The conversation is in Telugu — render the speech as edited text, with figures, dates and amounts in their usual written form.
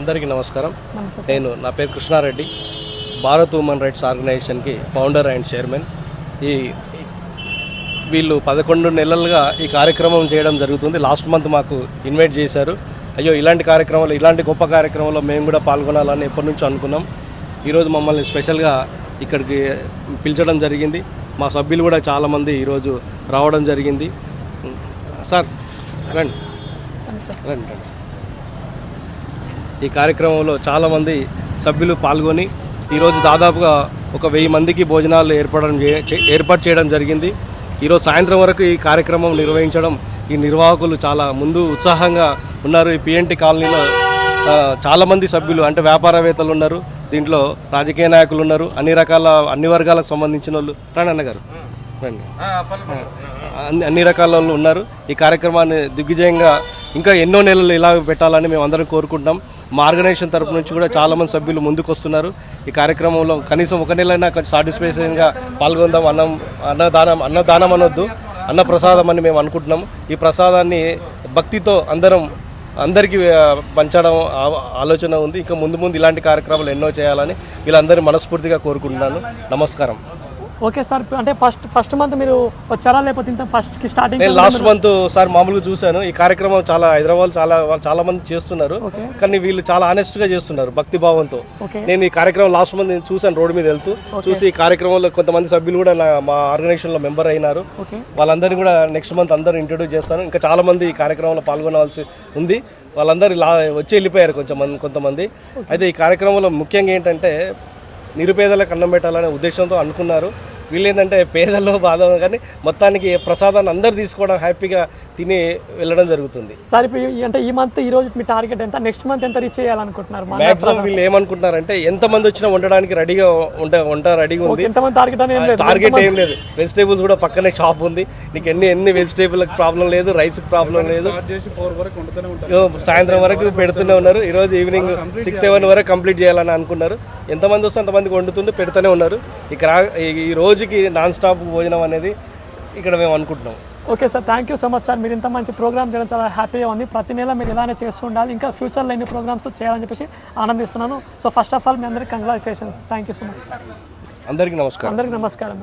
అందరికీ నమస్కారం. నా పేరు కృష్ణారెడ్డి, భారత్ ఉమెన్ రైట్స్ ఆర్గనైజేషన్కి ఫౌండర్ అండ్ చైర్మన్. వీళ్ళు 11 నెలలుగా ఈ కార్యక్రమం చేయడం జరుగుతుంది. లాస్ట్ మంత్ మాకు ఇన్వైట్ చేశారు. అయ్యో ఇలాంటి గొప్ప కార్యక్రమంలో మేము కూడా పాల్గొనాలని ఎప్పటి నుంచో అనుకున్నాం. ఈరోజు మమ్మల్ని స్పెషల్గా ఇక్కడికి పిలిచడం జరిగింది. మా సభ్యులు కూడా చాలామంది ఈరోజు రావడం జరిగింది. సార్ రండి. ఈ కార్యక్రమంలో చాలామంది సభ్యులు పాల్గొని ఈరోజు దాదాపుగా 1000 మందికి భోజనాలు ఏర్పాటు చేయడం జరిగింది. ఈరోజు సాయంత్రం వరకు ఈ కార్యక్రమం నిర్వహించడం ఈ నిర్వాహకులు చాలా ముందు ఉత్సాహంగా ఉన్నారు. ఈ పిఎన్టీ కాలనీలో చాలామంది సభ్యులు అంటే వ్యాపారవేత్తలు ఉన్నారు, దీంట్లో రాజకీయ నాయకులు ఉన్నారు, అన్ని వర్గాలకు సంబంధించిన వాళ్ళు అన్నగారు రండి, అన్ని రకాల వాళ్ళు ఉన్నారు. ఈ కార్యక్రమాన్ని దిగ్విజయంగా ఇంకా ఎన్నో నెలలు ఇలా పెట్టాలని మేము అందరం కోరుకుంటాం. మా ఆర్గనైజేషన్ తరపు నుంచి కూడా చాలామంది సభ్యులు ముందుకు వస్తున్నారు. ఈ కార్యక్రమంలో కనీసం 1 నెలైనా కొంచెం సాటిస్ఫాక్షన్గా పాల్గొందాం. అన్నదానం అనొద్దు, అన్నప్రసాదం అని మేము అనుకుంటున్నాము. ఈ ప్రసాదాన్ని భక్తితో అందరికీ పంచడం ఆలోచన ఉంది. ఇంకా ముందు ఇలాంటి కార్యక్రమాలు ఎన్నో చేయాలని వీళ్ళందరూ మనస్ఫూర్తిగా కోరుకుంటున్నాను. నమస్కారం. ఓకే సార్, అంటే ఫస్ట్ మంత్ మీరు వచ్చారా లేకపోతే ఇంత ఫస్ట్కి స్టార్టింగ్? నేను లాస్ట్ మంత్ సార్ మామూలుగా చూశాను. ఈ కార్యక్రమం హైదరాబాద్ చాలా మంది చేస్తున్నారు, కానీ వీళ్ళు చాలా ఆనెస్ట్గా చేస్తున్నారు భక్తి భావంతో. నేను ఈ కార్యక్రమం లాస్ట్ మంత్ నేను చూశాను, రోడ్డు మీద వెళ్తూ చూసి ఈ కార్యక్రమంలో కొంతమంది సభ్యులు కూడా మా ఆర్గనైజేషన్లో మెంబర్ అయినారు. వాళ్ళందరినీ కూడా నెక్స్ట్ మంత్ అందరూ ఇంట్రొడ్యూస్ చేస్తాను. ఇంకా చాలా మంది ఈ కార్యక్రమంలో పాల్గొనవలసి ఉంది. వాళ్ళందరూ వచ్చి వెళ్ళిపోయారు కొంతమంది. అయితే ఈ కార్యక్రమంలో ముఖ్యంగా ఏంటంటే నిరుపేదలకు అన్నం పెట్టాలనే ఉద్దేశంతో అనుకున్నారు. వీళ్ళు ఏంటంటే పేదల్లో బాధ, కానీ మొత్తానికి ప్రసాదాన్ని అందరు తీసుకోవడం, హ్యాపీగా తిని వెళ్ళడం జరుగుతుంది. సార్ అంటే ఈ మంత్ ఈ రోజు మీ టార్గెట్ ఎంత, నెక్స్ట్ మంత్ ఎంత రీచ్ చేయాలనుకుంటున్నారు? మాక్సిమం వీళ్ళు ఏమనుకుంటున్నారంటే ఎంతమంది వచ్చినా వండడానికి రెడీగా ఉంది. టార్గెట్ ఏం లేదు. వెజిటేబుల్స్ కూడా పక్కనే షాప్ ఉంది. నీకు ఎన్ని వెజిటేబుల్కి ప్రాబ్లం లేదు, రైస్కి ప్రాబ్లం లేదు. సాయంత్రం వరకు పెడుతూనే ఉన్నారు. ఈరోజు ఈవినింగ్ 6-7 వరకు కంప్లీట్ చేయాలని అనుకున్నారు. ఎంతమంది వస్తే అంతమందికి వండుతుంటే పెడుతూనే ఉన్నారు. ఈ రోజుకి నాన్ స్టాప్ భోజనం అనేది ఇక్కడ మేము అనుకుంటున్నాం. Okay sir, thank you so much sir. మీరు ఇంత మంచి ప్రోగ్రామ్ చేయడం చాలా హ్యాపీగా ఉంది. ప్రతి నెల మీరు ఇలానే చేస్తూ ఉండాలి, ఇంకా ఫ్యూచర్లో ఎన్ని ప్రోగ్రామ్స్ చేయాలని చెప్పేసి ఆనందిస్తున్నాను. సో ఫస్ట్ ఆఫ్ ఆల్ మీ అందరికీ congratulations. Thank you so much. అందరికీ నమస్కారం. అందరికీ నమస్కారం.